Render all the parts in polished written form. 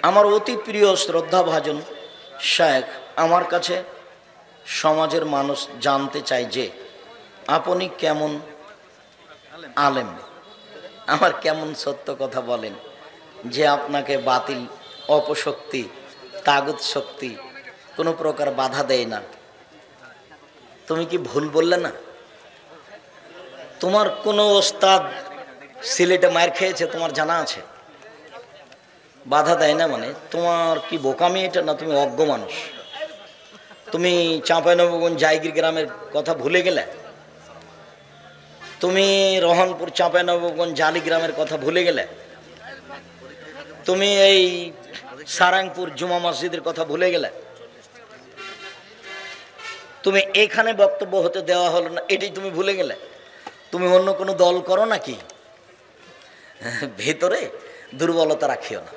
আমার অতি প্রিয় শ্রদ্ধাভাজন শেখ আমার কাছে সমাজের মানুষ জানতে চায় যে আপনি কেমন আলেম, আমার কেমন সত্য কথা বলেন যে আপনাকে বাতিল অপশক্তি তাগুত শক্তি কোনো প্রকার বাধা দেয় না। তুমি কি ভুল বললে না? তোমার কোনো ওস্তাদ সিলেটে মার খেয়েছে তোমার জানা আছে? বাধা দেয় না মানে তোমার কি বোকামি এটা না? তুমি অজ্ঞ মানুষ। তুমি চাঁপাইনবাবগঞ্জ জায়গির গ্রামের কথা ভুলে গেলে? তুমি রহনপুর চাঁপাইনবাবগঞ্জ জালি গ্রামের কথা ভুলে গেলে? তুমি এই সারাংপুর জুমা মসজিদের কথা ভুলে গেলে? তুমি এখানে বক্তব্য হতে দেওয়া হলো না এটাই তুমি ভুলে গেলে? তুমি অন্য কোনো দল করো নাকি? ভেতরে দুর্বলতা রাখিও না।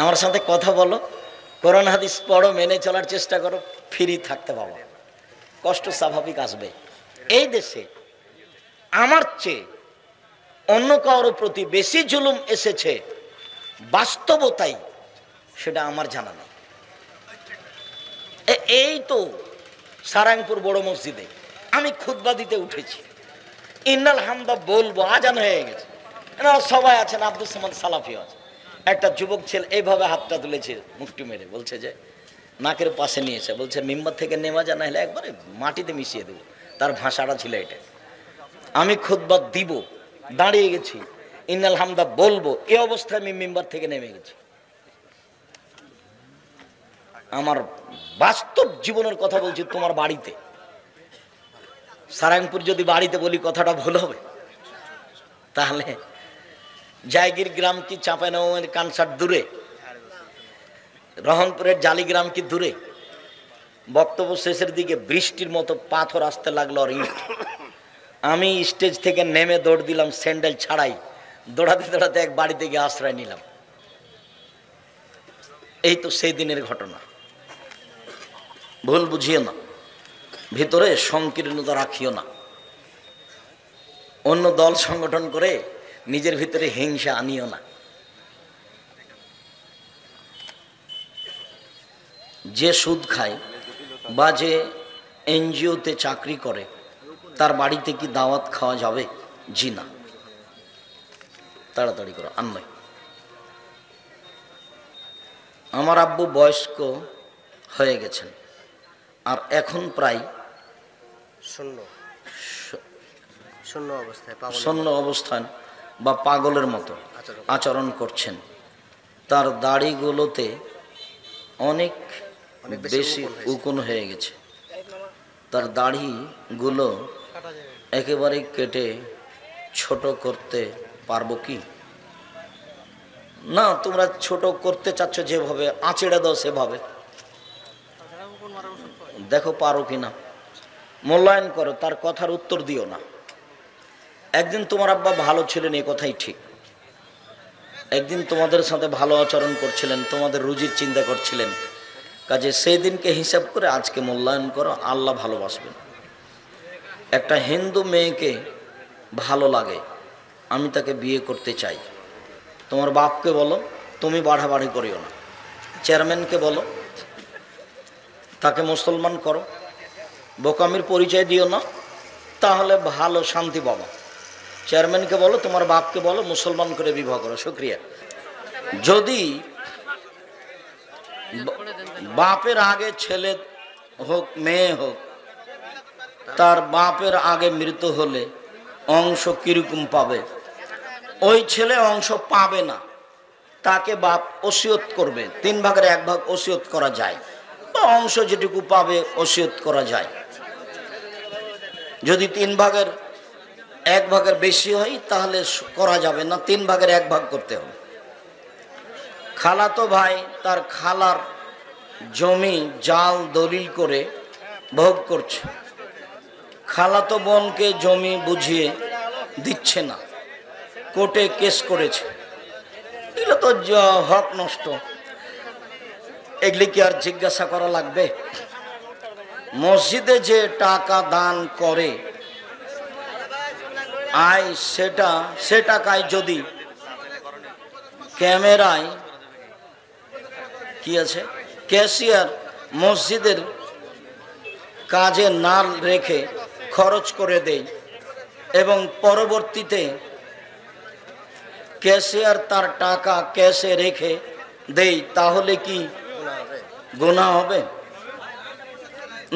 আমার সাথে কথা বলো, কোরআন হাদিস পড়ো, মেনে চলার চেষ্টা করো, ফ্রি থাকতে পারো। কষ্ট স্বাভাবিক আসবে। এই দেশে আমার চেয়ে অন্য কারোর প্রতি বেশি জুলুম এসেছে বাস্তবতাই, সেটা আমার জানা নেই। এই তো সারাংপুর বড় মসজিদে আমি খুতবা দিতে উঠেছি, ইন্নাল হামদা বলবো, আজান হয়ে গেছে, সবাই আছেন, আব্দুল সামাদ সালাফি আছে। একটা যুবক ছেলে এইভাবে হাতটা তুলেছে, মুখটি মেরে বলছে যে নাকের পাশে নিয়েছে, বলছে মিম্বার থেকে নেমা জানা হলে একবারে মাটিতে মিশিয়ে দেবো। তার ভাষাটা ছিল এটা। আমি খুতবা দিব, দাঁড়িয়ে গেছি, ইন্নাল হামদা বলবো, এই অবস্থায় আমি মিম্বার থেকে নেমে গেছি। আমার বাস্তব জীবনের কথা বলছি। তোমার বাড়িতে সারাংপুর যদি বাড়িতে বলি কথাটা ভুল হবে? তাহলে জায়গির গ্রাম কি চাঁপাইনবাবগঞ্জের কানসার দূরে? রহনপুরের জালিগ্রাম কি দূরে? বক্তব্য শেষের দিকে বৃষ্টির মতো পাথর আসতে লাগলো আর ইট। আমি স্টেজ থেকে নেমে দৌড় দিলাম, স্যান্ডেল ছাড়াই, দৌড়াতে দৌড়াতে এক বাড়িতে গিয়ে আশ্রয় নিলাম। এই তো সেই দিনের ঘটনা। ভুল বুঝিও না, ভিতরে সংকীর্ণতা রাখিও না, অন্য দল সংগঠন করে নিজের ভিতরে হিংসা আনিও না। যে সুদ খায় বা যে এনজিওতে চাকরি করে তার বাড়িতে কি দাওয়াত খাওয়া যাবে? জি না। তাড়াতাড়ি করো, আর নয়। আমার আব্বু বয়স্ক হয়ে গেছেন আর এখন প্রায় শূন্য অবস্থান বা পাগলের মতো আচরণ করছেন। তার দাড়িগুলোতে অনেক বেশি উকুন হয়ে গেছে। তার দাড়িগুলো একেবারে কেটে ছোট করতে পারবো কি? না, তোমরা ছোট করতে চাচ্ছ যেভাবে, আঁচড়ে দাও সেভাবে। দেখো পারো কিনা, মূল্যায়ন করো, তার কথার উত্তর দিও না। একদিন তোমার আব্বা ভালো ছিলেন, এ কথাই ঠিক। একদিন তোমাদের সাথে ভালো আচরণ করছিলেন, তোমাদের রুজির চিন্তা করছিলেন। কাজে সেই দিনকে হিসাব করে আজকে মূল্যায়ন করো, আল্লাহ ভালোবাসবেন। একটা হিন্দু মেয়েকে ভালো লাগে, আমি তাকে বিয়ে করতে চাই। তোমার বাপকে বলো তুমি বাড়াবাড়ি করিও না। চেয়ারম্যানকে বলো তাকে মুসলমান করো, বোকামির পরিচয় দিও না, তাহলে ভালো শান্তি পাবা। চেয়ারম্যানকে বলো, তোমার বাপকে বলো মুসলমান করে বিবাহ করো। শুক্রিয়া। যদি বাপের আগে ছেলে হোক মেয়ে হোক, তার বাপের আগে মৃত হলে অংশ কিরকম পাবে? ওই ছেলে অংশ পাবে না, তাকে বাপ ওসিয়ত করবে। 3 ভাগের 1 ভাগ ওসিয়ত করা যায়, বা অংশ যেটুকু পাবে ওসিয়ত করা যায়। যদি 3 ভাগের 1 ভাগের বেশি হয় তাহলে করা যাবে না, 3 ভাগের 1 ভাগ করতে হবে। খালাতো ভাই তার খালার জমি জাল দলিল করে ভোগ করছে, খালাতো বোনকে জমি বুঝিয়ে দিচ্ছে না, কোর্টে কেস করেছে। এগুলো তো হক নষ্ট, এগুলি কি আর জিজ্ঞাসা করা লাগবে? মসজিদে যে টাকা দান করে আয়, সে টাকায় যদি ক্যামেরায় কি আছে, ক্যাশিয়ার মসজিদের কাজে না রেখে খরচ করে দেয় এবং পরবর্তীতে ক্যাশিয়ার তার টাকা ক্যাশে রেখে দেই, তাহলে কি গুনাহ হবে?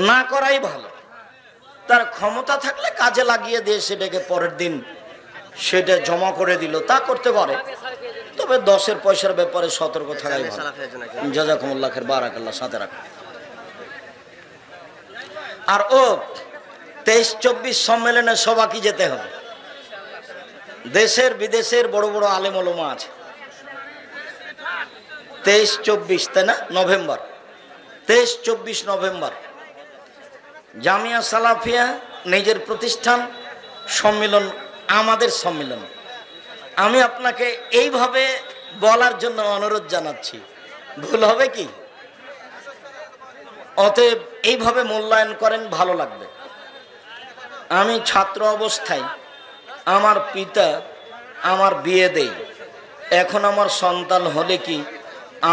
না করাই ভালো। তার ক্ষমতা থাকলে কাজে লাগিয়ে দিয়ে সেটাকে পরের দিন সেটা জমা করে দিল, তা করতে পারে। তবে 10 পয়সার ব্যাপারে সতর্ক থাকাই ভালো। জাযাকুমুল্লাহ খাইর, বারাকাল্লাহ, সাথে রাখ। আর ও 23-24 সম্মেলনে সবাইকে যেতে হবে। দেশের বিদেশের বড় বড় আলেম ওলামা আছে। 23-24, তাই না? নভেম্বর, 23-24 নভেম্বর জামিয়া সালাফিয়া নিজের প্রতিষ্ঠান সম্মেলন, আমাদের সম্মেলন। আমি আপনাকে এইভাবে বলার জন্য অনুরোধ জানাচ্ছি, ভুল হবে কি? অতএব এইভাবে মূল্যায়ন করেন, ভালো লাগবে। আমি ছাত্র অবস্থায় আমার পিতা আমার বিয়ে দেই, এখন আমার সন্তান হলে কি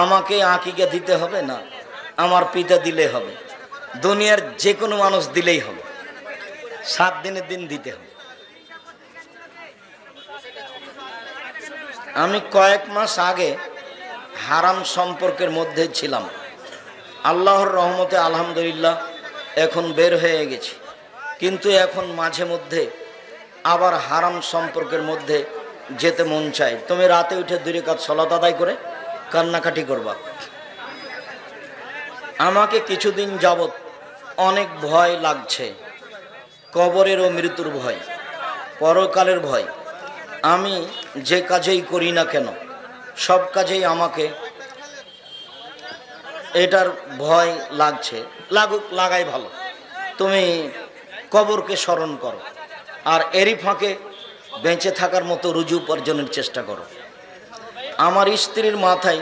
আমাকে আকিকা দিতে হবে? না, আমার পিতা দিলে হবে। দুনিয়ার যে কোনো মানুষ দিলেই হবে, 7 দিনের দিন দিতে হবে। আমি কয়েক মাস আগে হারাম সম্পর্কের মধ্যে ছিলাম, আল্লাহর রহমতে আলহামদুলিল্লাহ এখন বের হয়ে গেছি। কিন্তু এখন মাঝে মধ্যে আবার হারাম সম্পর্কের মধ্যে যেতে মন চায়। তুমি রাতে উঠে 2 রাকাত সালাত আদায় করে কান্নাকাটি করবা। আমাকে কিছুদিন যাবত অনেক ভয় লাগছে, কবরের ও মৃত্যুর ভয়, পরকালের ভয়। আমি যে কাজেই করি না কেন, সব কাজেই আমাকে এটার ভয় লাগছে। লাগুক, লাগাই ভালো। তুমি কবরকে স্মরণ করো, আর এরই ফাঁকে বেঁচে থাকার মতো রুজু উপার্জনের চেষ্টা করো। আমার স্ত্রীর মাথায়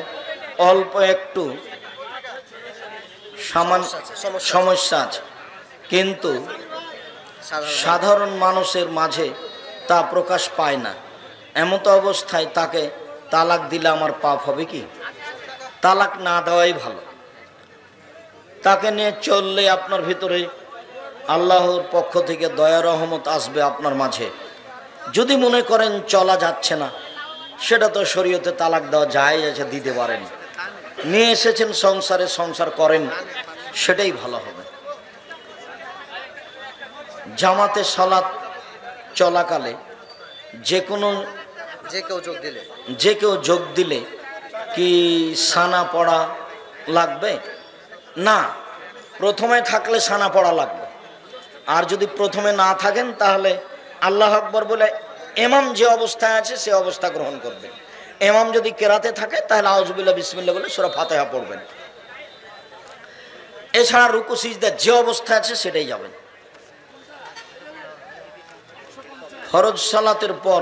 অল্প একটু সমস্যা আছে, কিন্তু সাধারণ মানুষের মাঝে তা প্রকাশ পায় না। এমত অবস্থায় তাকে তালাক দিলে আমার পাপ হবে কি? তালাক না দেওয়াই ভালো। তাকে নিয়ে চললে আপনার ভিতরে আল্লাহর পক্ষ থেকে দয়া রহমত আসবে আপনার মাঝে। যদি মনে করেন চলা যাচ্ছে না, সেটা তো শরীয়তে তালাক দেওয়া যায় আছে, দিতে পারেন। নিয়ে এসেছেন সংসারে, সংসার করেন, সেটাই ভালো হবে। জামাতে সালাত চলাকালে যে কেউ যোগ দিলে কি সানা পড়া লাগবে? না, প্রথমে থাকলে সানা পড়া লাগবে। আর যদি প্রথমে না থাকেন তাহলে আল্লাহ আকবর বলে ইমাম যে অবস্থায় আছে সে অবস্থা গ্রহণ করবেন। ইমাম যদি কেরাতে থাকে তাহলে আউযুবিল্লাহ বিসমিল্লাহ বলে সূরা ফাতিহা পড়বেন। এছাড়া রুকু সিজদা যে অবস্থা আছে সেটাই যাবেন। ফরজ সালাতের পর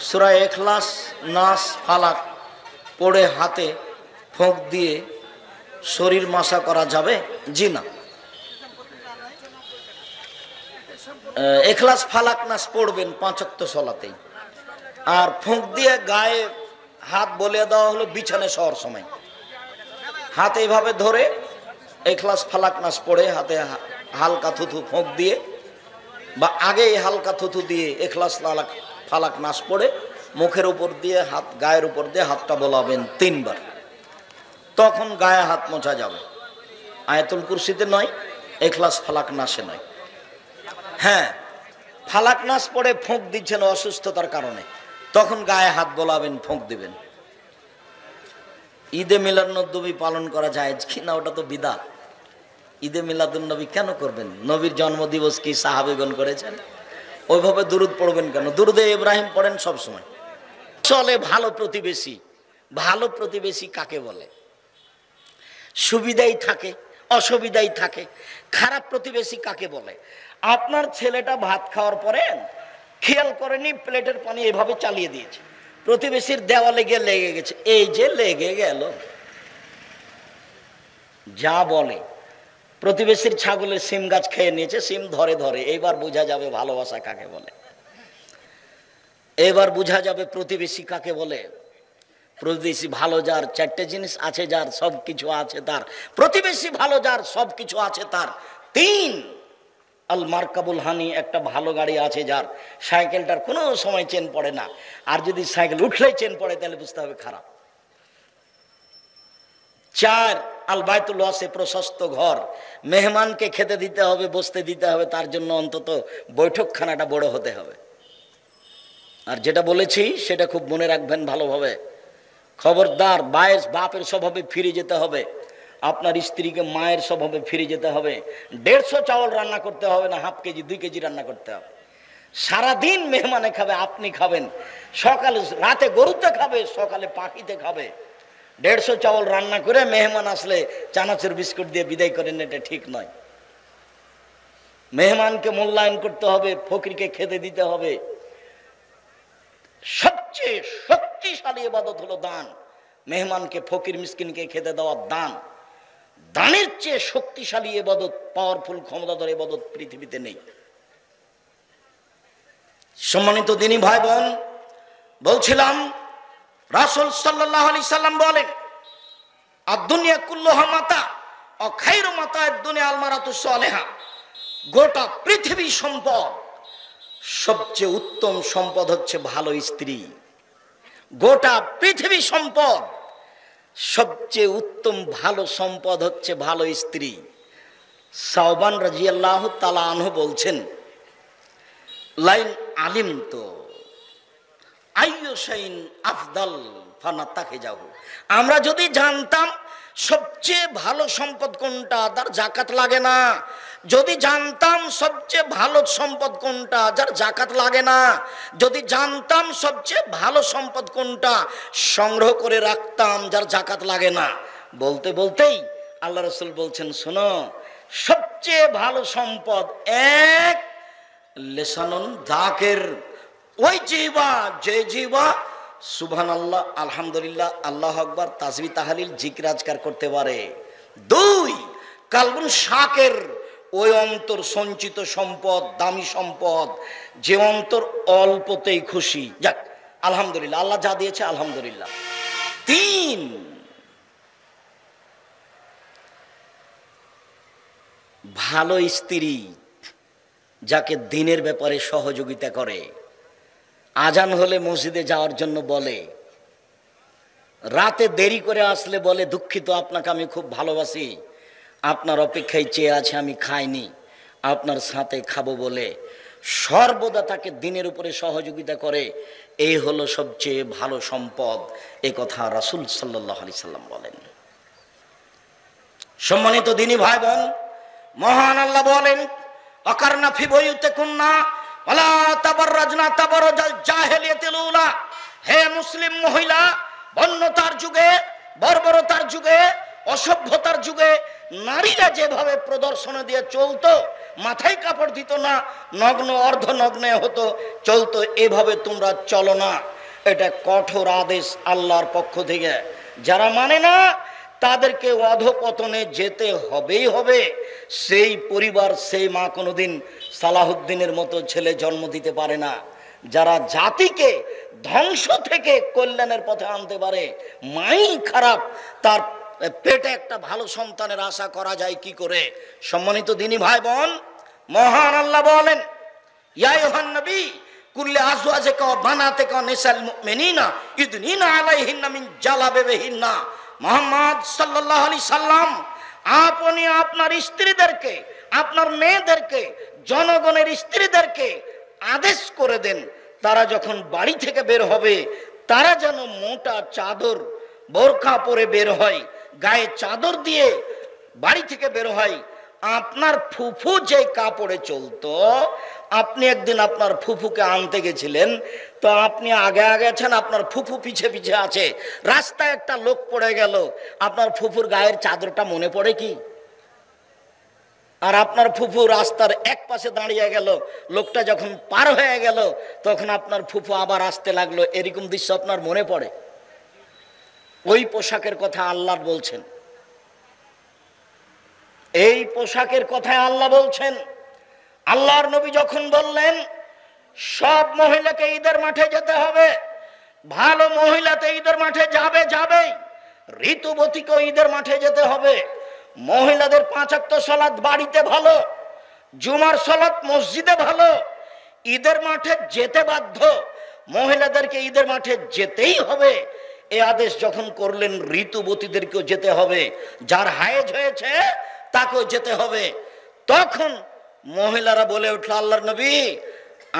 সূরা ইখলাস, নাস, ফালাক পড়ে হাতে ফোঁক দিয়ে শরীর মাসা করা যাবে? জি না। ইখলাস, ফালাক, নাস পড়বেন 5 ওয়াক্ত সালাতেই। আর ফোঁক দিয়ে গায়ে হাত বলিয়ে দেওয়া হলো বিছানে শোয়ার সময়। হাত এইভাবে ধরে ইখলাস, ফালাক, নাস পড়ে হাতে হালকা থুথু ফোঁক দিয়ে, বা আগে হালকা থুথু দিয়ে ইখলাস, ফালাক, নাস পড়ে মুখের উপর দিয়ে হাত, গায়ের উপর দিয়ে হাতটা বোলাবেন 3 বার। তখন গায়ে হাত মোছা যাবে। আয়াতুল কুরসিতে নয়, ইখলাস, ফালাক, নাসে নয়। হ্যাঁ, ফালাক নাস পড়ে ফোঁক দিচ্ছেন অসুস্থতার কারণে, তখন গায়ে হাত বোলাবেন, ফোঁক দিবেন। ঈদে মিলাদুন্নবী পালন করা যায় কি না? ওটা তো বিদআত। ঈদে মিলাদুন্নবী কেন করবেন? নবীর জন্মদিবস কি সাহাবীগণ করেছেন? ওইভাবে দুরুদ পড়বেন কেন? দুরুদে ইব্রাহিম পড়েন সব সময়। চলে ভালো প্রতিবেশী। ভালো প্রতিবেশী কাকে বলে? সুবিধাই থাকে, অসুবিধাই থাকে। খারাপ প্রতিবেশী কাকে বলে? আপনার ছেলেটা ভাত খাওয়ার পরে খেয়াল করেনি, প্লেটের পানি এভাবে চালিয়ে দিয়েছে, প্রতিবেশীর দেওয়ালে গিয়ে লেগে গেছে। এই যে লেগে গেল, যা বলে প্রতিবেশীর ছাগলের সিম গাছ খেয়ে নিয়েছে, সিম ধরে ধরে। এইবার বোঝা যাবে ভালোবাসা কাকে বলে, এবার বোঝা যাবে প্রতিবেশী কাকে বলে। প্রতিবেশী ভালো যার, চারটে জিনিস আছে যার, সব কিছু আছে তার। প্রতিবেশী ভালো যার, সব কিছু আছে তার। 3, আল মার্কাবুল হানি, একটা ভালো গাড়ি আছে যার, সাইকেলটার কোনো সময় চেন পড়ে না, আর যদি সাইকেল উঠলেই চেন পড়ে তাহলে বুঝতে হবে খারাপ। 4, আল বাইতুল ওয়াসি, প্রশস্ত ঘর, মেহমানকে খেতে দিতে হবে, বসতে দিতে হবে, তার জন্য অন্তত বৈঠকখানাটা বড় হতে হবে। আর যেটা বলেছি সেটা খুব মনে রাখবেন ভালোভাবে, খবরদার বাপের স্বভাবে ফিরে যেতে হবে, আপনার স্ত্রীকে মায়ের স্বভাবে ফিরে যেতে হবে। 150 চাউল রান্না করতে হবে না, হাফ কেজি 2 কেজি রান্না করতে হবে। সারাদিন মেহমানে খাবে, আপনি খাবেন, সকালে রাতে গরুতে খাবে, সকালে পাখিতে খাবে। 150 চাউল রান্না করে মেহমান আসলে চানাচুর বিস্কুট দিয়ে বিদায় করেন, এটা ঠিক নয়। মেহমানকে মূল্যায়ন করতে হবে, ফকিরকে খেতে দিতে হবে। সবচেয়ে শক্তিশালী ইবাদত হলো দান। মেহমানকে, ফকির মিসকিনকে খেতে দেওয়ার দান। দানের চেয়ে শক্তিশালী ইবাদত, পাওয়ারফুল, ক্ষমতাধর ইবাদত পৃথিবীতে নেই। সম্মানিত দ্বীনি ভাই বোন, বলছিলাম রাসূল সাল্লাল্লাহু আলাইহি সাল্লাম বলেন, আদ-দুনিয়া কুল্লুহা মাতা ওয়া খায়রু মাতা'আদ দুনিয়া আল মারাতুস সালিহা। গোটা পৃথিবী সম্পদ, সবচেয়ে উত্তম সম্পদ হচ্ছে ভালো স্ত্রী। গোটা পৃথিবী সম্পদ, সবচেয়ে উত্তম ভালো সম্পদ হচ্ছে ভালো স্ত্রী। সাওবান রাদিয়াল্লাহু তাআলা আনহু বলছেন, লাইন আলিম তো আইয়ু শাইইন আফদাল ফানাত্তাখিজাহু। আমরা যদি জানতাম সবচেয়ে ভালো সম্পদ কোনটা, তার যাকাত লাগে না। যদি জানতাম সবচেয়ে ভালো সম্পদ কোনটা, যার যাকাত লাগে না। যদি জানতাম সবচেয়ে ভালো সম্পদ কোনটা, সংগ্রহ করে রাখতাম, যার যাকাত লাগে না। বলতে বলতেই আল্লাহ রাসূল বলছেন, শোনো, সবচেয়ে ভালো সম্পদ এক, লিসানুন যাকির, ওই জিহ্বা, যে জিহ্বা সুবহানাল্লাহ, আলহামদুলিল্লাহ, আল্লাহু আকবার, তাসবিহ তাহলিল জিকির আজকার করতে পারে। 2, কালবুন শাকির, ওই অন্তর সঞ্চিত সম্পদ, দামি সম্পদ, যে অন্তর অল্পতেই খুশি, যাক আলহামদুলিল্লাহ, আল্লাহ যা দিয়েছে আলহামদুলিল্লাহ। 3, ভালো স্ত্রী, যাকে দ্বীনের ব্যাপারে সহযোগিতা করে। আজান হলে মসজিদে যাওয়ার জন্য বলে, রাতে দেরি করে আসলে বলে, দুঃখিত, আপনাকে আমি খুব ভালোবাসি, আপনার অপেক্ষায় চেয়ে আছে, আমি খাইনি, আপনার সাথে খাবো বলে সর্বদা তাকে দ্বীনের উপরে সহযোগিতা করে। এই হলো সবচেয়ে ভালো সম্পদ, এ কথা রাসূল সাল্লাল্লাহু আলাইহি সাল্লাম বলেন। সম্মানিত দ্বীনি ভাই বোন, মহান আল্লাহ বলেন, আকারনা ফি বুয়ুতিকুন্না ওয়ালা তাবাররাজনা তাবারুজাল জাহিলিয়াতিল উলা। হে মুসলিম মহিলা, বন্যতার যুগে, বর্বরতার যুগে, অসভ্যতার যুগে নারীরা যেভাবে প্রদর্শন দিয়ে চলতো, মাথায় কাপড় দিত না, নগ্ন অর্ধনগ্নে হতো, চলতো, এভাবে তোমরা চলো না। এটা কঠোর আদেশ আল্লাহর পক্ষ থেকে। যারা মানে না তাদেরকে অধপতনে যেতে হবেই হবে। সেই পরিবার, সেই মা কোনোদিন সালাহুদ্দিনের মতো ছেলে জন্ম দিতে পারে না। যারা জাতিকে ধ্বংস থেকে কল্যাণের পথে আনতে পারে, মাই খারাপ, তার পেটে একটা ভালো সন্তানের আশা করা যায় কি করে? সম্মানিত দ্বীনি ভাই বোন, মহান আল্লাহ বলেন, ইয়া আইয়ুহান নবী কুল্লি আজওয়াজিকা ওয়া বানাতিকা নিসাল মুমিনিনা ইদনিনা আলাইহিন্না মিন জালাবিবিহিন্না। মুহাম্মদ সাল্লাল্লাহু আলাইহি সাল্লাম, আপনি আপনার স্ত্রীদেরকে, আপনার মেয়েদেরকে, জনগণের স্ত্রীদেরকে আদেশ করে দেন, তারা যখন বাড়ি থেকে বের হবে, তারা যেন মোটা চাদর, বোরকা পরে বের হয়, গায়ে চাদর দিয়ে বাড়ি থেকে বের হয়। আপনার ফুফু যে কাপড়ে চলতো, আপনি একদিন আপনার ফুফুকে আনতে গেছিলেন, তো আপনি আগে আগে আছেন, আপনার ফুফু পিছে পিছে আছে, রাস্তায় একটা লোক পড়ে গেল, আপনার ফুফুর গায়ের চাদরটা মনে পড়ে কি? আর আপনার ফুফু রাস্তার এক পাশে দাঁড়িয়ে গেল, লোকটা যখন পার হয়ে গেল, তখন আপনার ফুফু আবার আসতে লাগলো, এরকম দৃশ্য আপনার মনে পড়ে? ওই পোশাকের কথা আল্লাহ বলছেন, এই পোশাকের কথায় আল্লাহ বলছেন। আল্লাহর নবী যখন বললেন সব মহিলাকে ঈদের মাঠে যেতে হবে, ভালো মহিলাতে ঈদের মাঠে যাবে, যাবেই। ঋতুবতীকেও ঈদের মাঠে যেতে হবে। মহিলাদের 5 ওয়াক্ত সালাত বাড়িতে ভালো, জুমার সালাত মসজিদে ভালো, ঈদের মাঠে যেতে বাধ্য। মহিলাদেরকে ঈদের মাঠে যেতেই হবে। এই আদেশ যখন করলেন, ঋতুবতীদেরকেও যেতে হবে, যার হায়েজ হয়েছে তাকেও যেতে হবে। তখন মহিলারা বলে উঠল, আল্লাহর নবী,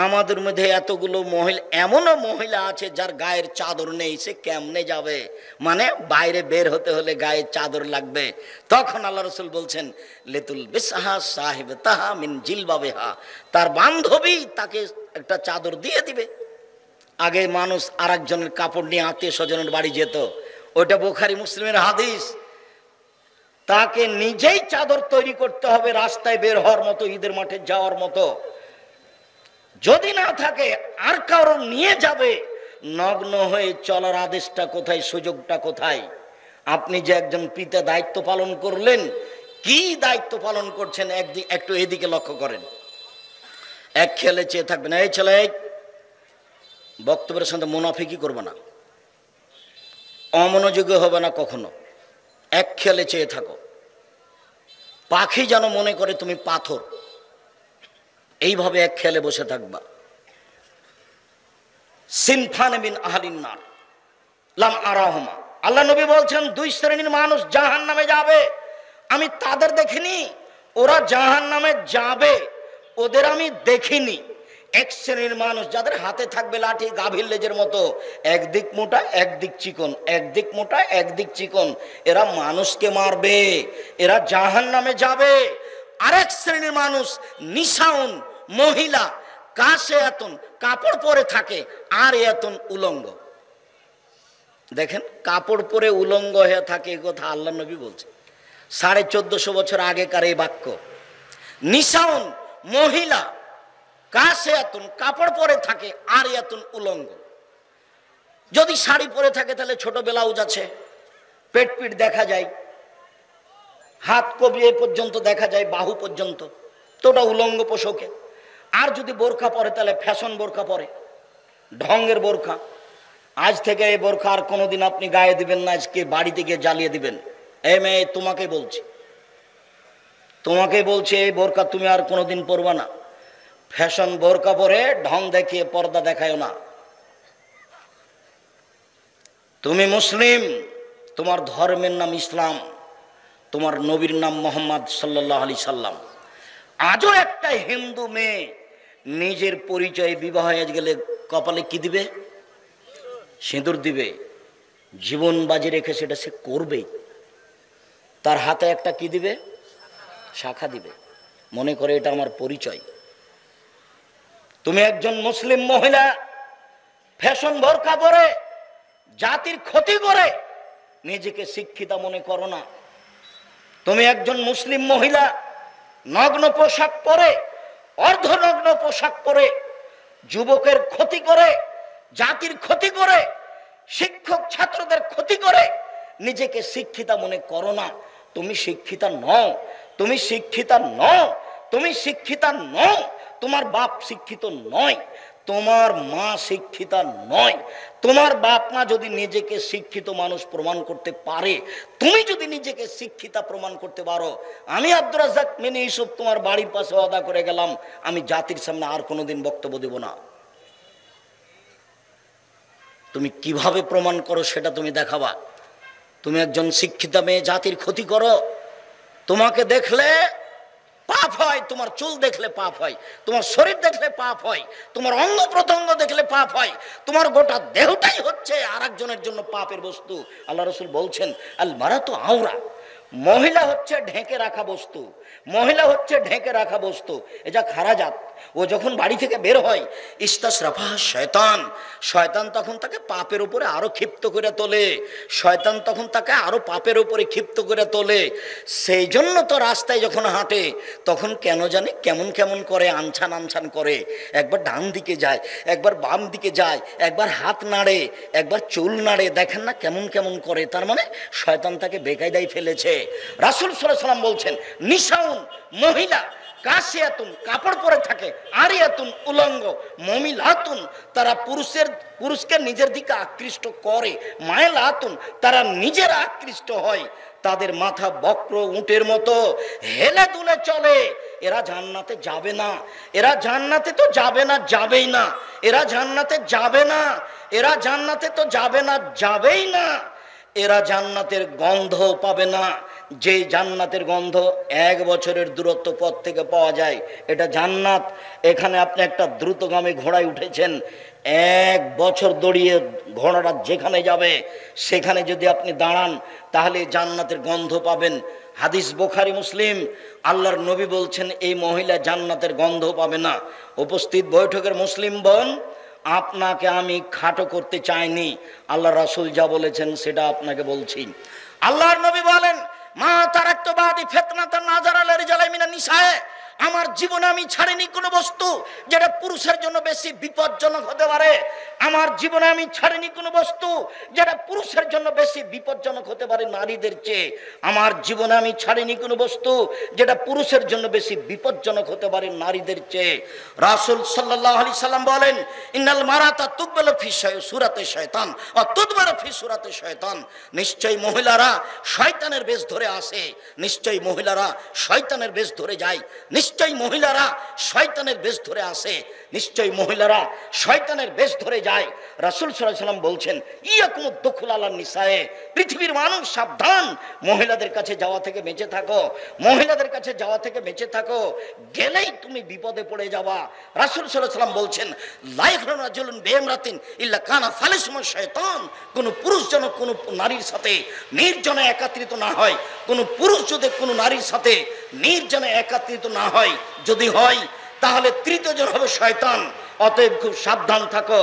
আমাদের মধ্যে এতগুলো মহিলা, এমনও মহিলা আছে যার গায়ের চাদর নেই, সে কেমনে যাবে? মানে বাইরে বের হতে হলে গায়ের চাদর লাগবে। তখন আল্লাহ রসুল বলছেন, লেতুল বিসাহা সাহেব তাহা মিন জিলবাবেহা, তার বান্ধবী তাকে একটা চাদর দিয়ে দিবে। আগে মানুষ আর একজনের কাপড় নিয়ে আত্মীয় স্বজনের বাড়ি যেত, ওইটা বুখারী মুসলিমের হাদিস। তাকে নিজেই চাদর তৈরি করতে হবে রাস্তায় বের হওয়ার মতো, ঈদের মাঠে যাওয়ার মতো। যদি না থাকে আর কারো নিয়ে যাবে। নগ্ন হয়ে চলার আদেশটা কোথায়, সুযোগটা কোথায়? আপনি যে একজন পিতা দায়িত্ব পালন করলেন, কি দায়িত্ব পালন করছেন একটু এদিকে লক্ষ্য করেন। এক খেয়ালে চেয়ে থাকবেন। এই ছেলে, বক্তব্যের সাথে মুনাফিকি করবে না, অমনোযোগী হবে না কখনো, এক খেয়ালে চেয়ে থাকো। পাখি যেন মনে করে তুমি পাথর, এইভাবে এক খেয়ালে বসে থাকবা। সিনফান মিন আহলিন নার লাম আরাহুমা, আল্লাহ নবী বলছেন 2 শ্রেণীর মানুষ জাহান্নামে যাবে, আমি তাদের দেখিনি। ওরা জাহান্নামে যাবে, ওদের আমি দেখিনি। এক শ্রেণীর মানুষ যাদের হাতে থাকবে লাঠি, গাভীর লেজের মতো, একদিক মোটা একদিক চিকন, একদিক মোটা একদিক চিকন, এরা মানুষকে মারবে, এরা জাহান্নামে যাবে। আরেক শ্রেণীর মানুষ নিসাউন, মহিলা, কাশে এতন, কাপড় পরে থাকে, আর এতন উলঙ্গ। দেখেন, কাপড় পরে উলঙ্গ হয়ে থাকে, এ কথা আল্লাহ নবী বলছে 1450 বছর আগেকার এই বাক্য। নিসাউন, মহিলা, কাশে এতন, কাপড় পরে থাকে, আর এতন উলঙ্গ। যদি শাড়ি পরে থাকে তাহলে ছোট ব্লাউজ আছে, পেট পিট দেখা যায়, হাত কবি এ পর্যন্ত দেখা যায়, বাহু পর্যন্ত, তো ওটা উলঙ্গ পোশাকে। আর যদি বোরখা পরে তাহলে ফ্যাশন বোরখা পরে, ঢঙ্গের বোরখা। আজ থেকে এই বোরখা আর কোনোদিন আপনি গায়ে দিবেন না, আজকে বাড়িতে গিয়ে জ্বালিয়ে দিবেন। এই মেয়ে, তোমাকে বলছি, এই বোরখা তুমি আর কোনোদিন পরবা না। ফ্যাশন বোরখা পরে ঢং দেখিয়ে পর্দা দেখায় না। তুমি মুসলিম, তোমার ধর্মের নাম ইসলাম, তোমার নবীর নাম মোহাম্মদ সাল্লাল্লাহু আলাইহি সাল্লাম। আজও একটা হিন্দু মেয়ে নিজের পরিচয়ে বিবাহ হয়ে গেলে কপালে কি দিবে? সিঁদুর দিবে। জীবন বাজি রেখে সেটা সে করবে। তার হাতে একটা কি দিবে? শাখা দিবে, মনে করে এটা আমার পরিচয়। তুমি একজন মুসলিম মহিলা ফ্যাশন বোরকা পরে জাতির ক্ষতি করে নিজেকে শিক্ষিতা মনে করো না। তুমি একজন মুসলিম মহিলা নগ্ন পোশাক পরে, অর্ধনগ্ন পোশাক পরে যুবকের ক্ষতি করে, জাতির ক্ষতি করে, শিক্ষক ছাত্রদের ক্ষতি করে নিজেকে শিক্ষিতা মনে করো না। তুমি শিক্ষিতা নও, তুমি শিক্ষিতা নও, তুমি শিক্ষিতা নও। তোমার বাপ শিক্ষিত নয়, তোমার মা শিক্ষিতা নয়। তোমার বাপ মা যদি নিজেকে শিক্ষিত মানুষ প্রমাণ করতে পারে, তুমি যদি নিজেকে শিক্ষিতা প্রমাণ করতে পারো, আমি আব্দুর রাজ্জাক মিনি ইউসুফ তোমার বাড়ির পাশে ওয়াদা করে গেলাম, আমি জাতির সামনে আর কোনোদিন বক্তব্য দেব না। তুমি কিভাবে প্রমাণ করো সেটা তুমি দেখাবা। তুমি একজন শিক্ষিতা মেয়ে জাতির ক্ষতি করো, তোমাকে দেখলে পাপ হয়, তোমার চুল দেখলে পাপ হয়, তোমার শরীর দেখলে পাপ হয়, তোমার অঙ্গ প্রত্যঙ্গ দেখলে পাপ হয়, তোমার গোটা দেহটাই হচ্ছে আরেকজনের জন্য পাপের বস্তু। আল্লাহ রাসূল বলছেন, আল মারাতু আওরা, মহিলা হচ্ছে ঢেকে রাখা বস্তু, মহিলা হচ্ছে ঢেকে রাখা বস্তু। এটা খারাজাত। ও যখন বাড়ি থেকে বের হয়, ইস্তাসরাফা শয়তান, শয়তান তখন তাকে পাপের উপরে আরো ক্ষিপ্ত করে তোলে, শয়তান তখন তাকে আরো পাপের উপরে ক্ষিপ্ত করে তোলে। সেই জন্য তো রাস্তায় যখন হাঁটে তখন কেন জানি কেমন কেমন করে, আনছান আনছান করে, একবার ডান দিকে যায়, একবার বাম দিকে যায়, একবার হাত নাড়ে, একবার চুল নাড়ে, দেখেন না কেমন কেমন করে। তার মানে শয়তান তাকে বেকায়দায় ফেলেছে। রাসূল সাল্লাল্লাহু আলাইহি ওয়াসাল্লাম বলছেন, নিসাউন, মহিলা, কাসিয়াতুন কাপড় পরে থাকে, আরিয়াতুন উলঙ্গ, মমিলাতুন তারা পুরুষকে নিজের দিকে আকৃষ্ট করে, মায়লাতুন তারা নিজেরা আকৃষ্ট হয়, তাদের মাথা বক্র উটের মতো হেলে দুলে চলে। এরা জান্নাতে যাবে না, এরা জান্নাতে তো যাবে না, যাবেই না, এরা জান্নাতে যাবে না, এরা জান্নাতে তো যাবে না, যাবেই না, এরা জান্নাতের গন্ধ পাবে না। যে জান্নাতের গন্ধ 1 বছরের দূরত্ব পথ থেকে পাওয়া যায়, এটা জান্নাত। এখানে আপনি একটা দ্রুতগামী ঘোড়ায় উঠেছেন, 1 বছর দৌড়িয়ে ঘোড়াটা যেখানে যাবে সেখানে যদি আপনি দাঁড়ান তাহলে জান্নাতের গন্ধ পাবেন। হাদিস বুখারী মুসলিম, আল্লাহর নবী বলছেন এই মহিলা জান্নাতের গন্ধ পাবে না। উপস্থিত বৈঠকের মুসলিম বোন, আপনাকে আমি খাটো করতে চাইনি, আল্লাহ রাসূল যা বলেছেন সেটা আপনাকে বলছি। আল্লাহর নবী বলেন, মা তারাকতু বাদি ফিতনাতান নাযারা লিরিজালি মিনান নিসায়ে, আমার জীবনে আমি ছাড়িনি কোনো বস্তু যেটা পুরুষের জন্য বেশি বিপজ্জনক হতে পারে। আমার জীবনে আমি ছাড়িনি কোনো বস্তু যেটা পুরুষের জন্য বেশি বিপজ্জনক হতে পারে নারীদের চেয়ে। আমার জীবনে আমি ছাড়িনি কোনো বস্তু যেটা পুরুষের জন্য বেশি বিপজ্জনক হতে পারে নারীদের চেয়ে। রাসূল সাল্লাল্লাহু আলাইহি সাল্লাম বলেন, ইন্নাল মারাতা তুকবালু ফি সূরাতি শয়তান ওয়া তুদবারু ফি সূরাতি শয়তান, নিশ্চয়ই মহিলারা শয়তানের বেশ ধরে আসে, নিশ্চয়ই মহিলারা শয়তানের বেশ ধরে যায়, নিশ্চয়ই মহিলারা শয়তানের বেশ ধরে আসে, নিশ্চয়ই মহিলারা শয়তানের বেশ ধরে যায়। রাসূল সাল্লাল্লাহু আলাইহি সাল্লাম বলছেন, ইয়াকুমুদ দুখুল আলান নিসায়ে, পৃথিবীর মানুষ সাবধান, মহিলাদের কাছে যাওয়া থেকে বেঁচে থাকো, মহিলাদের কাছে যাওয়া থেকে বেঁচে থাকো, গেলেই তুমি বিপদে পড়ে যাবা। রাসূল সাল্লাল্লাহু আলাইহি সাল্লাম বলছেন, লা ইয়াখরুজু রাজুলুন বিইমরাতিন ইল্লা কানা সালিসুহু শায়তান, কোন পুরুষ যেন কোন নারীর সাথে নির্জনে একত্রিত না হয়, কোন পুরুষ যদি কোন নারীর সাথে নির্জনে একত্রিত না হয়, যদি হয় তাহলে তৃতীয় জন হবে শয়তান। অতএব খুব সাবধান থাকো।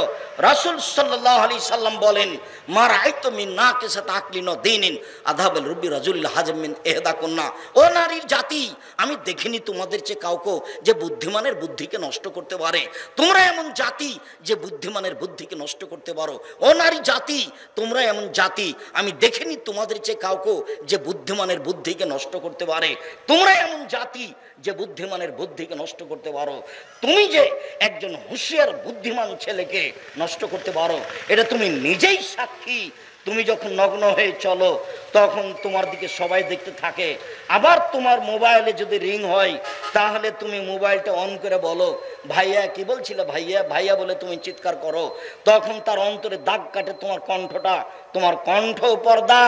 রাসূল সাল্লাল্লাহু আলাইহি সাল্লাম বলেন, মা রাআইতু মিন নাকিসাত আকলিন ওয়া দীনিন আযাবাল রুবি রাজুলিল হাজম মিন ইহদাকুন্না, ও নারীর জাতি, আমি দেখিনি তোমাদের চেয়ে কাউকে যে বুদ্ধিমানের বুদ্ধিকে নষ্ট করতে পারে। তোমরা এমন জাতি যে বুদ্ধিমানের বুদ্ধিকে নষ্ট করতে পারো। ও নারী জাতি, তোমরা এমন জাতি, আমি দেখিনি তোমাদের চেয়ে কাউকে যে বুদ্ধিমানের বুদ্ধিকে নষ্ট করতে পারে। তোমরা এমন জাতি যে বুদ্ধিমানের বুদ্ধিকে নষ্ট করতে পারো। তুমি যে একজন হুঁশিয়ার বুদ্ধিমান ছেলেকে নষ্ট করতে পারো, এটা তুমি নিজেই সাক্ষী। তুমি যখন নগ্ন হয়ে চলো তখন তোমার দিকে সবাই দেখতে থাকে, আবার তোমার মোবাইলে যদি রিং হয় তাহলে তুমি মোবাইলটা অন করে বলো, ভাইয়া কি বলছিল, ভাইয়া ভাইয়া বলে তুমি চিৎকার করো, তখন তার অন্তরে দাগ কাটে তোমার কণ্ঠটা, তোমার কণ্ঠ পর্দা।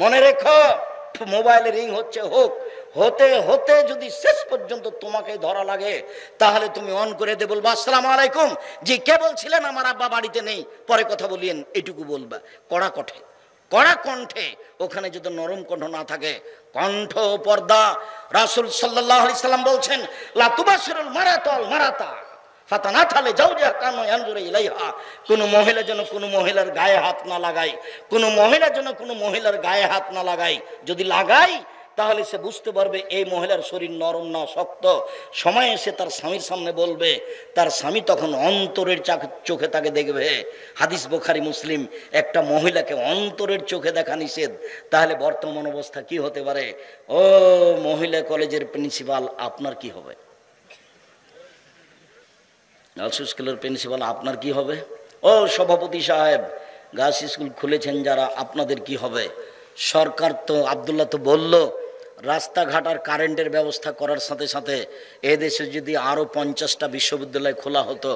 মনে রেখো, মোবাইলে রিং হচ্ছে হোক, হতে হতে যদি শেষ পর্যন্ত তোমাকে ধরা লাগে তাহলে তুমি অন করে দে, বলবা আসসালামু আলাইকুম, জি কে বলছিলেন, আমার আব্বা বাড়িতে নেই, পরে কথা বলিয়েন, এটুকু বলবা কড়া কণ্ঠে। ওখানে যদি নরম কণ্ঠ না থাকে, কণ্ঠ পর্দা। রাসূল সাল্লাল্লাহু আলাইহি সাল্লাম বলছেন, লা তুবাশিরুল মারাতাল মারাতা ফাতানাথালে যাওজা কানু ইয়ানজুরু ইলাইহা, কোন মহিলা যেন কোন মহিলার গায়ে হাত না লাগায়, কোন মহিলা যেন কোন মহিলার গায়ে হাত না লাগায়। যদি লাগায় তাহলে সে বুঝতে পারবে এই মহিলার শরীর নরম না শক্ত। সময় এসে তার স্বামীর সামনে বলবে, তার স্বামী তখন অন্তরের চোখে তাকে দেখবে। হাদিস বুখারী মুসলিম, একটা মহিলাকে অন্তরের চোখে দেখা নিষেধ, তাহলে বর্তমান অবস্থা কি হতে পারে? ও মহিলা কলেজের প্রিন্সিপাল, আপনার কি হবে? গার্লস স্কুলের প্রিন্সিপাল, আপনার কি হবে? ও সভাপতি সাহেব, গার্লস স্কুল খুলেছেন যারা, আপনাদের কি হবে? সরকার তো, আব্দুল্লাহ তো বলল রাস্তাঘাট আর কারেন্টের ব্যবস্থা করার সাথে সাথে এদেশে যদি আরও 50টা বিশ্ববিদ্যালয় খোলা হতো,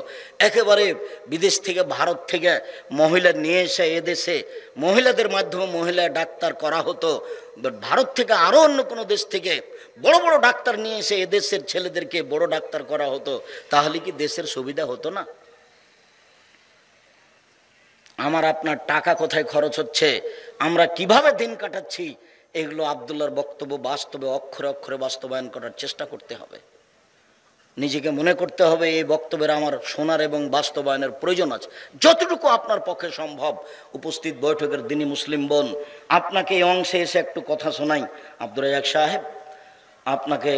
একেবারে বিদেশ থেকে ভারত থেকে মহিলা নিয়ে এসে এদেশে মহিলাদের মাধ্যমে মহিলা ডাক্তার করা হতো, ভারত থেকে আরও অন্য কোনো দেশ থেকে বড় বড় ডাক্তার নিয়ে এসে এদেশের ছেলেদেরকে বড় ডাক্তার করা হতো, তাহলে কি দেশের সুবিধা হতো না? আমার আপনার টাকা কোথায় খরচ হচ্ছে, আমরা কিভাবে দিন কাটাচ্ছি, এগুলো আব্দুল্লাহর বক্তব্য বাস্তবে অক্ষরে অক্ষরে বাস্তবায়ন করার চেষ্টা করতে হবে। নিজেকে মনে করতে হবে এই বক্তব্যের আমার শোনার এবং বাস্তবায়নের প্রয়োজন আছে, যতটুকু আপনার পক্ষে সম্ভব। উপস্থিত বৈঠকের দিনী মুসলিম বোন, আপনাকে এই অংশে এসে একটু কথা শোনাই। আব্দুর রাজ্জাক সাহেব, আপনাকে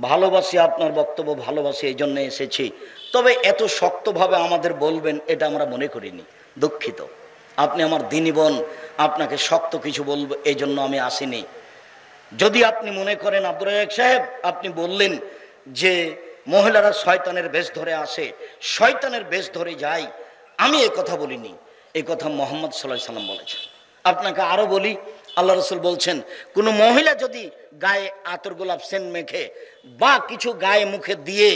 ভালোবাসি, আপনার বক্তব্য ভালোবাসি, এই জন্য এসেছি। তবে এত শক্তভাবে আমাদের বলবেন এটা আমরা মনে করিনি, দুঃখিত। আপনি আমার দিনী বোন, আপনাকে শক্ত কিছু বলবো এই জন্য আমি আসিনি। যদি আপনি মনে করেন আব্দুর রাজ্জাক সাহেব, আপনি বললেন যে মহিলারা শয়তানের বেশ ধরে আসে, শয়তানের বেশ ধরে যায়, আমি এ কথা বলিনি, এই কথা মুহাম্মদ সাল্লাল্লাহু আলাইহি সাল্লাম বলেছেন। আপনাকে আরো বলি, আল্লাহ রাসূল বলছেন কোনো মহিলা যদি গায়ে আতর গোলাপ সেন্ট মেখে বা কিছু গায়ে মুখে দিয়ে,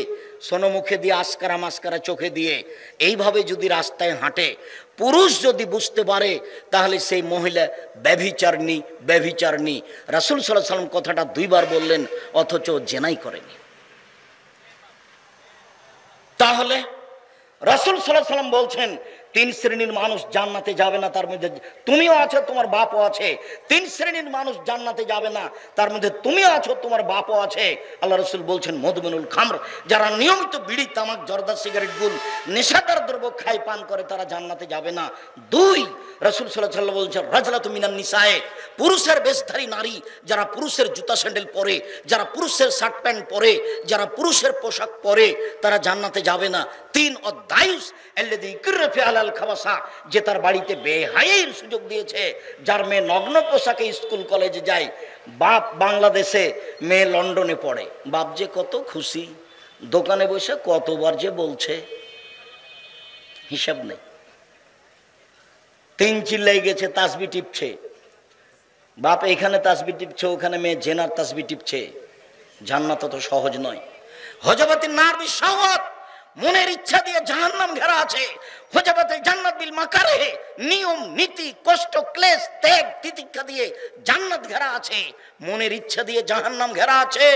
সোনো মুখে দিয়ে, আসকারা মাস্কারা চোখে দিয়ে এইভাবে যদি রাস্তায় হাঁটে, পুরুষ যদি বুঝতে পারে তাহলে সেই মহিলা ব্যভিচারিণী, ব্যভিচারিণী। রাসূল সাল্লাল্লাহু আলাইহি সাল্লাম কথাটা দুইবার বললেন, অথচ জেনাই করেনি। তাহলে রাসূল সাল্লাল্লাহু আলাইহি সাল্লাম বলছেন তিন শ্রেণীর মানুষ জান্নাতে যাবে না, তার মধ্যে তুমিও আছো, তোমার বাপও আছে। তিন শ্রেণীর মানুষ জান্নাতে যাবে না, তার মধ্যে তুমিও আছো, তোমার বাপও আছে। আল্লাহ রাসূল বলছেন মদমিনুল খামর, যারা নিয়মিত বিড়ি, তামাক, জর্দা, সিগারেট, গুল, নেশাদার দ্রব্য খায়, পান করে, তারা জান্নাতে যাবে না। দুই, রাসূল সাল্লাল্লাহু আলাইহি ওয়াসাল্লাম বলছেন রাজলাতু মিনান নিসায়ে, পুরুষের বেশধারী নারী, যারা পুরুষের জুতা স্যান্ডেল পরে, যারা পুরুষের শার্ট প্যান্ট পরে, যারা পুরুষের পোশাক পরে, তারা জান্নাতে যাবে না। তিন, অদায়ুস আল্লাযী ইকরাফি আলাল খাবাসা, যে তার বাড়িতে বেহায়ার সুযোগ দিয়েছে, যার মেয়ে নগ্ন পোশাকে স্কুল কলেজে যায়। বাপ বাংলাদেশে, মেয়ে লন্ডনে পড়ে, বাপ যে কত খুশি, দোকানে বসে কতবার যে বলছে হিসাব নেই। তিন চিল্লাই গেছে, তাসবি টিপছে, বাপ এখানে তাসবি টিপছে, ওখানে মেয়ে জেনার তাসবি টিপছে। জান্নাত তো সহজ নয়। হজবাতিন নার বিশাওয়াত, মনের ইচ্ছা দিয়ে জাহান্নাম ঘেরা আছে। হজবাতে জান্নাত বিল মাকারিহ, নিয়ম নীতি, কষ্ট, ক্লেশ, ত্যাগ, তিতিক্ষা দিয়ে জান্নাত ঘেরা আছে। মনের ইচ্ছা দিয়ে জাহান্নাম ঘেরা আছে।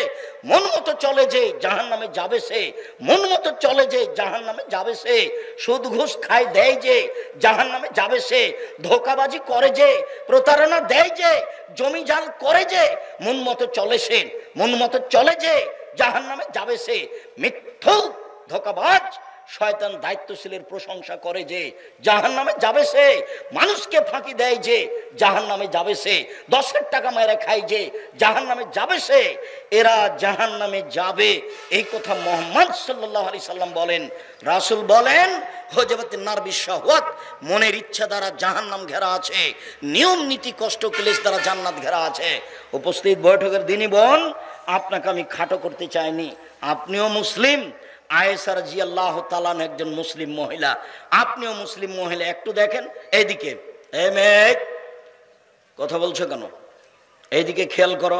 মন মতো চলে যে জাহান্নামে যাবে সে, মন মতো চলে যে জাহান্নামে যাবে সে। সুদ ঘুষ খায় দেয় যে জাহান্নামে যাবে সে। ধোঁকাবাজি করে যে, প্রতারণা দেয় যে, জমি জাল করে যে, মন মতো চলে সে, মন মতো চলে যে জাহান্নামে যাবে সে। মিথ্যুক, ধোঁকাবাজ, শয়তান দায়িত্বশীলের প্রশংসা করে যে জাহান্নামে যাবে সে। মানুষকে ফাঁকি দেয় যে জাহান্নামে যাবে সে। 10 টাকা মেরে খায় যে জাহান্নামে যাবে সে। এরা জাহান্নামে যাবে, এই কথা মুহাম্মদ সাল্লাল্লাহু আলাইহি সাল্লাম বলেন। রাসূল বলেন হজবাতিন নার বিশাওয়াত, মনের ইচ্ছা দ্বারা জাহান্নাম ঘেরা আছে, নিয়ম নীতি, কষ্ট, ক্লেশ দ্বারা জান্নাত ঘেরা আছে। উপস্থিত বৈঠকের দিনই বোন, আপনাকে আমি খাটো করতে চাইনি, আপনিও মুসলিম। আয়েশা রাদিয়াল্লাহু তাআলা একজন মুসলিম মহিলা, আপনিও মুসলিম মহিলা। একটু দেখেন এইদিকে, এই মেয়ে কথা বলছো কেন? এইদিকে খেয়াল করো।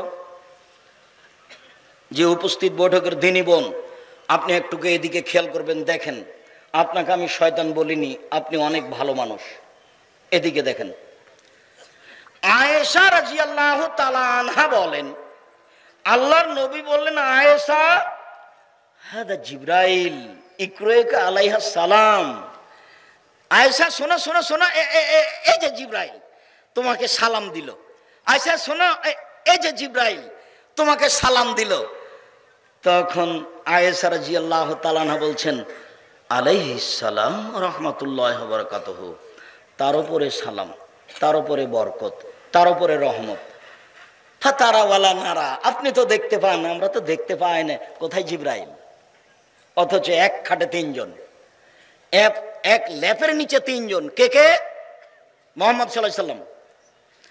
যে উপস্থিত বৈঠকের দিনই বোন, আপনি একটুকে এদিকে খেয়াল করবেন। দেখেন, আপনাকে আমি শয়তান বলিনি, আপনি অনেক ভালো মানুষ। এদিকে দেখেন, আয়েশা রাদিয়াল্লাহু তাআলা আনহা বলেন, আল্লাহর নবী বললেন, আয়েশা, হাদা জিবরাইল ইকরাকা আলাইহা সালাম। আয়েশা শোনো শোনো শোনো, এই যে জিবরাইল তোমাকে সালাম দিল। আয়েশা শোনো, এই যে জিবরাইল তোমাকে সালাম দিল। তখন আয়েশা রাদিয়াল্লাহু তাআলা আনহা বলছেন, আলাইহিস সালাম ওয়া রাহমাতুল্লাহি ওয়া বারাকাতুহু, তার উপরে সালাম, তার উপরে বরকত, তার উপরে রহমত। ফাতারা ওয়ালা নারা, আপনি তো দেখতে পান, আমরা তো দেখতে পাই না, কোথায় জিবরাইল? অথচ এক খাটে তিনজন, এক লেপের নিচে তিনজন। কে কে? মুহাম্মদ সাল্লাল্লাহু আলাইহি সাল্লাম,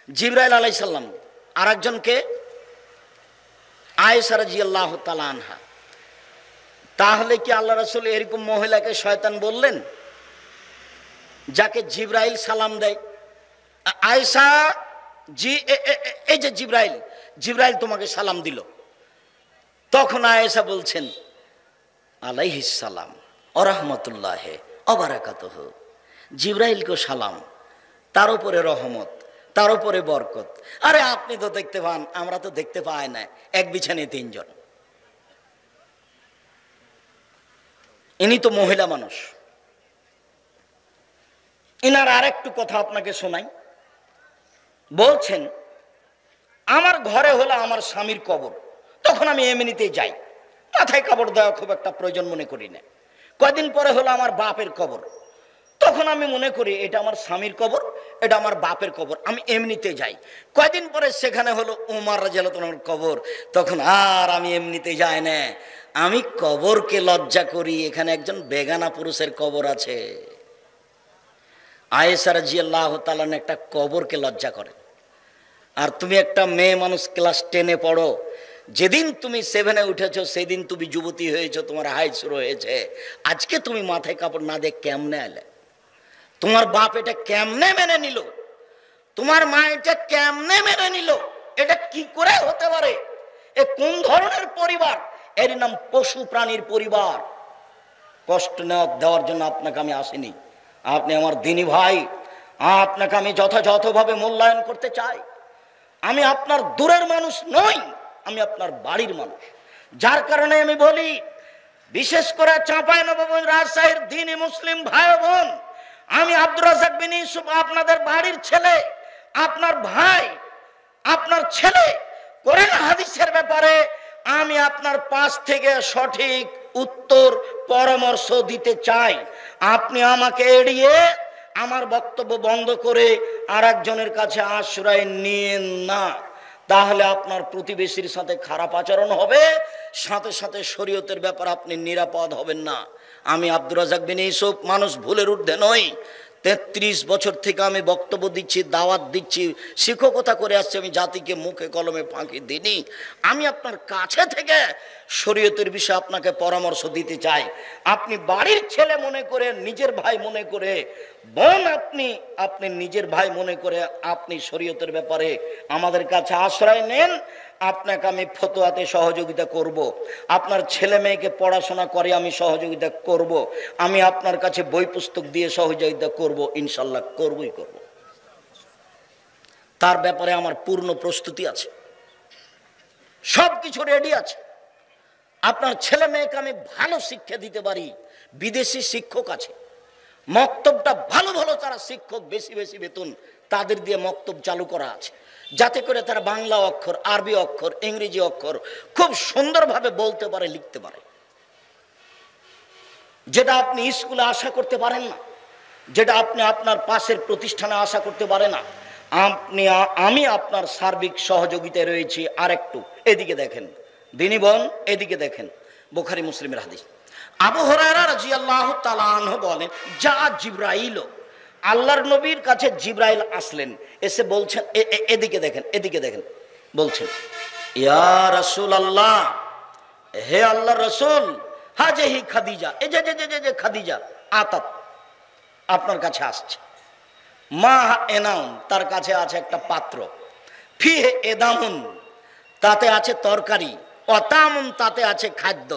জিবরাইল আলাইহিস সালাম, আর একজন কে? আয়েশা রাদিয়াল্লাহু তাআলা আনহা। তাহলে কি আল্লাহ রাসূল এরকম মহিলাকে শয়তান বললেন, যাকে জিবরাইল সালাম দেয়? আয়েশা, এই যে জিবরাইল, জিবরাইল তোমাকে সালাম দিল। তখন আয়েশা বলছেন, আলাইহিস সালাম ওয়া রাহমাতুল্লাহি ওয়া বারাকাতুহু, জিবরাইলকে সালাম, তার উপরে রহমত, তার উপরে বরকত। আরে আপনি তো দেখতে পান, আমরা তো দেখতে পাই না, এক বিছানায় তিনজন। ইনি তো মহিলা মানুষ। ইনার আরেকটু কথা আপনাকে শোনাই। বলছেন, আমার ঘরে হলো আমার স্বামীর কবর, তখন আমি এমনিতেই যাই, মাথায় কাপড় দেওয়া খুব একটা প্রয়োজন মনে করি না। কয়দিন পরে হলো আমার বাপের কবর, তখন আমি মনে করি এটা আমার স্বামীর কবর, এটা আমার বাপের কবর, আমি এমনিতে যাই। কয়দিন পরে সেখানে হলো উমর রাদিয়াল্লাহু তাআলার কবর, তখন আর আমি এমনিতে যাই না, আমি কবরকে লজ্জা করি, এখানে একজন বেগানা পুরুষের কবর আছে। আয়েশা রাদিয়াল্লাহু তাআলা একটা কবরকে লজ্জা করে। আর তুমি একটা মেয়ে মানুষ, ক্লাস 10-এ পড়ো, যেদিন তুমি 7-এ উঠেছো সেদিন তুমি যুবতী হয়েছো, তোমার হাইট শুরু হয়েছে। আজকে তুমি মাথায় কাপড় না দিয়ে কেমনে এলে? তোমার বাপ এটা কেমনে মেনে নিল? তোমার মা এটা কেমনে মেনে নিল? এটা কি করে হতে পারে? এ কোন ধরনের পরিবার? এর নাম পশু প্রাণীর পরিবার। কষ্ট দেওয়ার জন্য আপনাকে আমি আসিনি, আপনি আমার দিনী ভাই, আপনাকে আমি যথাযথভাবে মূল্যায়ন করতে চাই। আমি আপনার দূরের মানুষ নই, আমি আপনার বাড়ির মানুষ। যার কারণে আমি বলি, বিশেষ করে চাঁপাইনবাবগঞ্জ রাজশাহীর দ্বীনি মুসলিম ভাই বোন, আমি আব্দুর রাজ্জাক বিন ইউসুফ আপনাদের বাড়ির ছেলে, আপনার ভাই, আপনার ছেলে। কোরআন হাদিসের ব্যাপারে আমি আপনার পাশ থেকে সঠিক উত্তর পরামর্শ দিতে চাই। আপনি আমাকে এড়িয়ে আমার বক্তব্য বন্ধ করে আর একজনের কাছে আশ্রয় নিয়েন না, তাহলে আপনার প্রতিবেশীর সাথে খারাপ আচরণ হবে, সাথে সাথে শরীয়তের ব্যাপারে আপনি নিরাপদ হবেন না। আমি আব্দুর রাজ্জাক বিন ইউসুফ মানুষ ভুলের ঊর্ধ্বে নই। 33 বছর থেকে আমি বক্তব্য দিচ্ছি, দাওয়াত দিচ্ছি, শিক্ষকতা করে আসছি। আমি জাতিকে মুখে কলমে ফাঁকি দিইনি। আমি আপনার কাছে থেকে শরীয়তের বিষয়ে আপনাকে পরামর্শ দিতে চাই। আপনি বাড়ির ছেলে মনে করে, নিজের ভাই মনে করে, বোন আপনি নিজের ভাই মনে করে আপনি শরীয়তের ব্যাপারে আমাদের কাছে আশ্রয় নেন। আপনাকে আমি ফতোয়াতে সহযোগিতা করব, আপনার ছেলে মেয়েকে পড়াশোনা করে আমি সহযোগিতা করব, আমি আপনার কাছে বই পুস্তক দিয়ে সহযোগিতা করব, ইনশাল্লাহ করবই করব। তার ব্যাপারে আমার পূর্ণ প্রস্তুতি আছে, সব কিছু রেডি আছে। আপনার ছেলে মেয়েকে আমি ভালো শিক্ষা দিতে পারি। বিদেশি শিক্ষক আছে, মক্তবটা ভালো ভালো তারা শিক্ষক, বেশি বেশি বেতন তাদের দিয়ে মক্তব চালু করা আছে, যাতে করে তারা বাংলা অক্ষর, আরবি অক্ষর, ইংরেজি অক্ষর খুব সুন্দরভাবে বলতে পারে, লিখতে পারে, যেটা আপনি স্কুলে আশা করতে পারেন না, যেটা আপনি আপনার পাশের প্রতিষ্ঠানে আশা করতে পারেন না। আমি আপনার সার্বিক সহযোগিতায় রয়েছি। আর একটু এদিকে দেখেন দিনী বোন, এদিকে দেখেন, বুখারী মুসলিমের হাদিস। আবু হুরায়রা রাদিয়াল্লাহু তাআলা আনহু বলেন, যা জিবরাইল, আল্লাহর নবীর কাছে জিবরাইল আসলেন, এসে বলছেন, এদিকে দেখেন, এদিকে দেখেন, বলছেন, ইয়া রাসূলুল্লাহ, হে আল্লাহর রাসূল, হাজিহি খাদিজা, এই যে খাদিজা আতাত আপনার কাছে আসছে, মা এনাউন, তার কাছে আছে একটা পাত্র, ফিহে এদামুন, তাতে আছে তরকারি, অতামুন, তাতে আছে খাদ্য,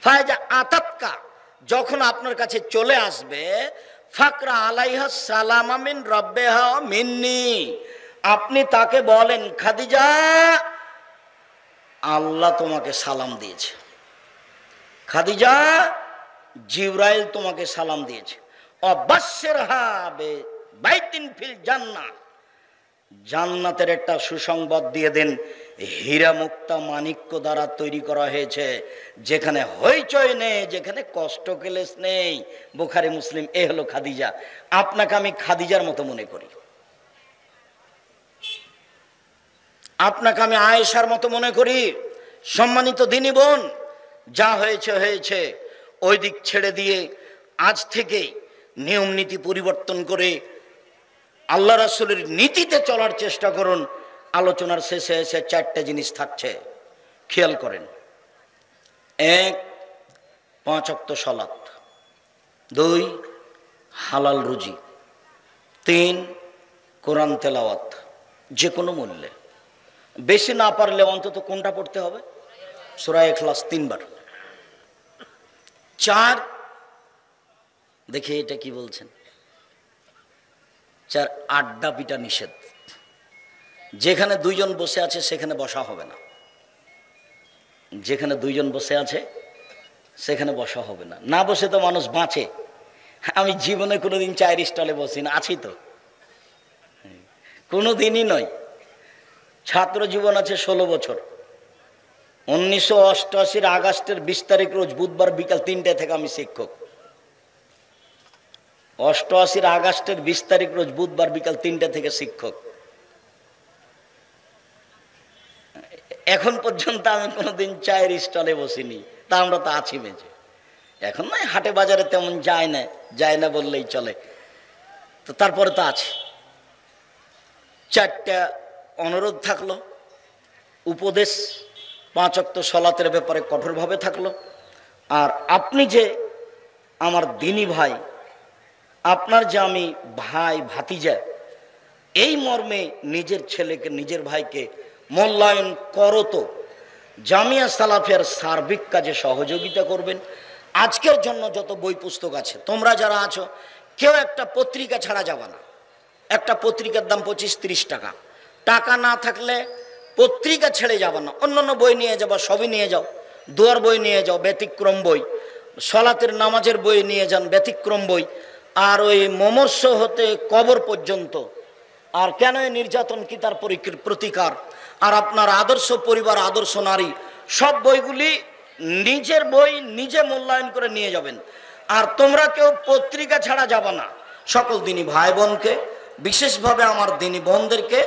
ফায়জা আতাতকা, যখন আপনার কাছে চলে আসবে, ফাকরা আলাইহা সালামা মিন রাব্বিহা মিন্নি, আপনি তাকে বলেন, খাদিজা আল্লাহ তোমাকে সালাম দিয়েছে, খাদিজা জিবরাইল তোমাকে সালাম দিয়েছে, অবাশশিরহা বিবাইতিন ফিল জান্নাহ, জান্নাতের একটা সুসংবাদ দিয়ে দেন, হীরা মুক্তা মাণিক্য দ্বারা তৈরি করা হয়েছে, যেখানে হইচই নেই, যেখানে কষ্ট ক্লেশ নেই। বুখারী মুসলিম। এ হলো খাদিজা। আপনাকে আমি খাদিজার মতো মনে করি, আপনাকে আমি আয়েশার মতো মনে করি। সম্মানিত দিনী বোন, যা হয়েছে হয়েছে, ওই দিক ছেড়ে দিয়ে আজ থেকে নিয়ম নীতি পরিবর্তন করে আল্লাহ রাসূলের নীতিতে চলার চেষ্টা করুন। আলোচনার শেষে এসে 4টে জিনিস থাকছে, খেয়াল করেন। 1, 5 ওয়াক্ত সালাত, 2, হালাল রুজি, 3, কোরআন তেলাওয়াত যে কোনো মূল্যে, বেশি না পারলে অন্তত কোনটা পড়তে হবে? সূরা ইখলাস 3 বার। 4, দেখি এটা কি বলছেন, 4, আড্ডা পিটা নিষেধ। যেখানে 2 জন বসে আছে সেখানে বসা হবে না, যেখানে 2 জন বসে আছে সেখানে বসা হবে না। না বসে তো মানুষ বাঁচে। আমি জীবনে কোনোদিন চায়ের স্টলে বসি না, আছি তো, কোনোদিনই নয়। ছাত্র জীবন আছে 16 বছর। 1988 আগস্টের 20 তারিখ রোজ বুধবার বিকাল 3টে থেকে আমি শিক্ষক। 88 আগস্টের 20 তারিখ রোজ বুধবার বিকাল 3টে থেকে শিক্ষক। এখন পর্যন্ত আমি কোনোদিন চায়ের স্টলে বসিনি, তা আমরা তো আছি মেজে। এখন নয়, হাটে বাজারে তেমন যায় না বললেই চলে, তো তারপরে তো আছে। 4টা অনুরোধ থাকলো, উপদেশ 5 ওয়াক্ত সালাতের ব্যাপারে কঠোরভাবে থাকলো। আর আপনি যে আমার দিনী ভাই, আপনার যে আমি ভাই ভাতিজা, এই মর্মে নিজের ছেলেকে নিজের ভাইকে মূল্যায়ন করো। তো জামিয়া সালাফিয়ার সার্বিক কাজে সহযোগিতা করবেন। আজকের জন্য যত বই পুস্তক আছে, তোমরা যারা আছো কেউ একটা পত্রিকা ছাড়া যাবে না। একটা পত্রিকার দাম 25-30 টাকা। টাকা না থাকলে পত্রিকা ছেড়ে যাবে না। অন্যান্য বই নিয়ে যাবা, সবই নিয়ে যাও। দুয়ার বই নিয়ে যাও, ব্যতিক্রম বই। সলাতের নামাজের বই নিয়ে যান, ব্যতিক্রম বই। আর ওই মমর্ষ হতে কবর পর্যন্ত, আর কেন নির্যাতন কি তার প্রতিকার, আর আপনার আদর্শ পরিবার, আদর্শ নারী, সব বইগুলি নিজের বই নিজে মূল্যায়ন করে নিয়ে যাবেন। আর তোমরা কেউ পত্রিকা ছাড়া যাবে না। সকল দিনী ভাই বোনকে, বিশেষভাবে আমার দিনী বোনদেরকে